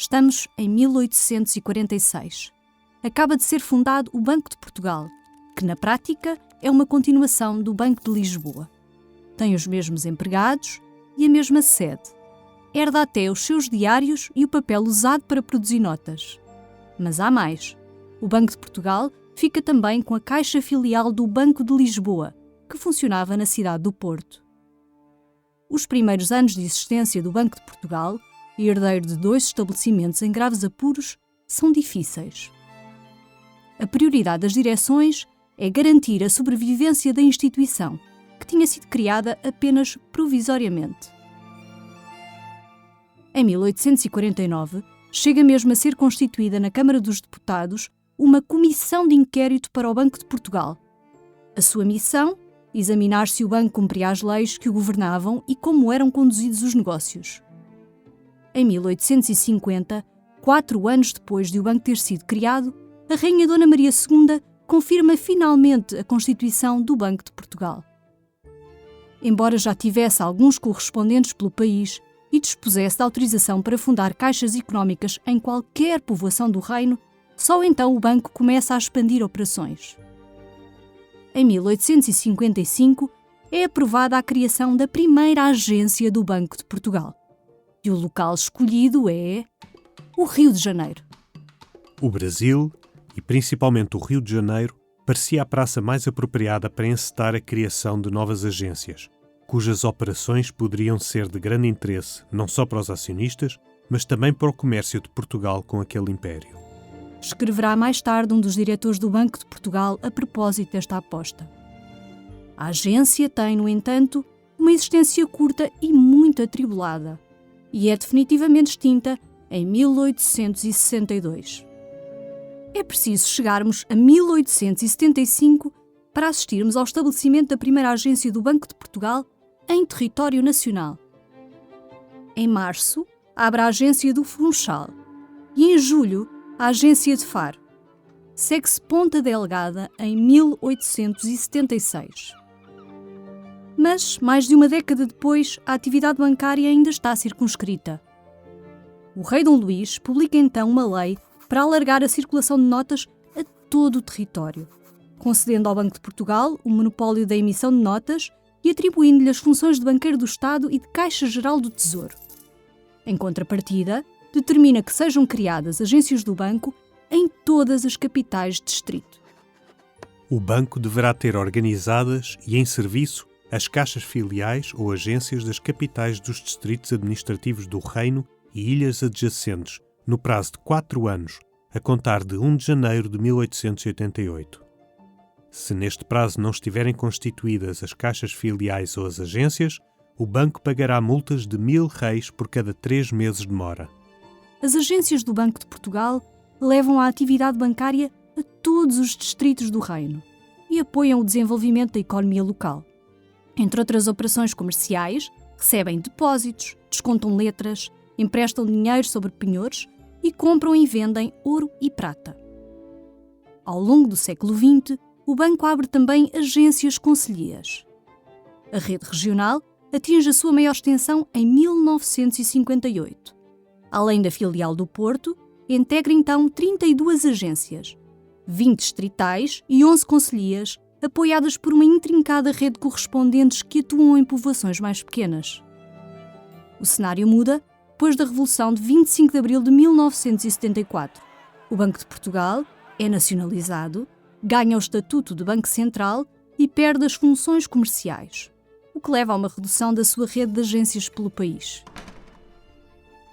Estamos em 1846. Acaba de ser fundado o Banco de Portugal, que na prática é uma continuação do Banco de Lisboa. Tem os mesmos empregados e a mesma sede. Herda até os seus diários e o papel usado para produzir notas. Mas há mais. O Banco de Portugal fica também com a caixa filial do Banco de Lisboa, que funcionava na cidade do Porto. Os primeiros anos de existência do Banco de Portugal, herdeiro de 2 estabelecimentos em graves apuros, são difíceis. A prioridade das direções é garantir a sobrevivência da instituição, que tinha sido criada apenas provisoriamente. Em 1849, chega mesmo a ser constituída na Câmara dos Deputados uma comissão de inquérito para o Banco de Portugal. A sua missão? Examinar se o banco cumpria as leis que o governavam e como eram conduzidos os negócios. Em 1850, 4 anos depois de o banco ter sido criado, a Rainha Dona Maria II confirma finalmente a constituição do Banco de Portugal. Embora já tivesse alguns correspondentes pelo país e dispusesse de autorização para fundar caixas económicas em qualquer povoação do reino, só então o banco começa a expandir operações. Em 1855, é aprovada a criação da primeira agência do Banco de Portugal. E o local escolhido é o Rio de Janeiro. O Brasil, e principalmente o Rio de Janeiro, parecia a praça mais apropriada para encetar a criação de novas agências, cujas operações poderiam ser de grande interesse não só para os acionistas, mas também para o comércio de Portugal com aquele império. Escreverá mais tarde um dos diretores do Banco de Portugal a propósito desta aposta. A agência tem, no entanto, uma existência curta e muito atribulada, e é definitivamente extinta em 1862. É preciso chegarmos a 1875 para assistirmos ao estabelecimento da primeira agência do Banco de Portugal em território nacional. Em março, abre a agência do Funchal e em julho a agência de Faro. Segue-se Ponta Delgada em 1876. Mas, mais de uma década depois, a atividade bancária ainda está circunscrita. O rei Dom Luís publica então uma lei para alargar a circulação de notas a todo o território, concedendo ao Banco de Portugal o monopólio da emissão de notas e atribuindo-lhe as funções de banqueiro do Estado e de Caixa Geral do Tesouro. Em contrapartida, determina que sejam criadas agências do banco em todas as capitais de distrito. O banco deverá ter organizadas e em serviço as caixas filiais ou agências das capitais dos distritos administrativos do Reino e ilhas adjacentes, no prazo de 4 anos, a contar de 1 de janeiro de 1888. Se neste prazo não estiverem constituídas as caixas filiais ou as agências, o banco pagará multas de 1000 réis por cada 3 meses de mora. As agências do Banco de Portugal levam a atividade bancária a todos os distritos do Reino e apoiam o desenvolvimento da economia local. Entre outras operações comerciais, recebem depósitos, descontam letras, emprestam dinheiro sobre penhores e compram e vendem ouro e prata. Ao longo do século XX, o banco abre também agências concelhias. A rede regional atinge a sua maior extensão em 1958. Além da filial do Porto, integra então 32 agências, 20 distritais e 11 concelhias, apoiadas por uma intrincada rede de correspondentes que atuam em povoações mais pequenas. O cenário muda depois da Revolução de 25 de abril de 1974. O Banco de Portugal é nacionalizado, ganha o estatuto de Banco Central e perde as funções comerciais, o que leva a uma redução da sua rede de agências pelo país.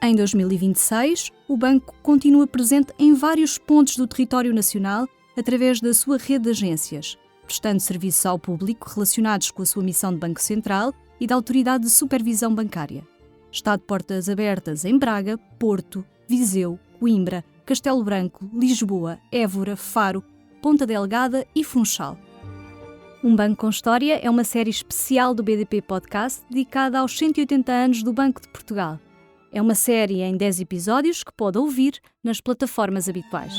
Em 2026, o banco continua presente em vários pontos do território nacional através da sua rede de agências, prestando serviços ao público relacionados com a sua missão de Banco Central e da Autoridade de Supervisão Bancária. Está de portas abertas em Braga, Porto, Viseu, Coimbra, Castelo Branco, Lisboa, Évora, Faro, Ponta Delgada e Funchal. Um Banco com História é uma série especial do BDP Podcast dedicada aos 180 anos do Banco de Portugal. É uma série em 10 episódios que pode ouvir nas plataformas habituais.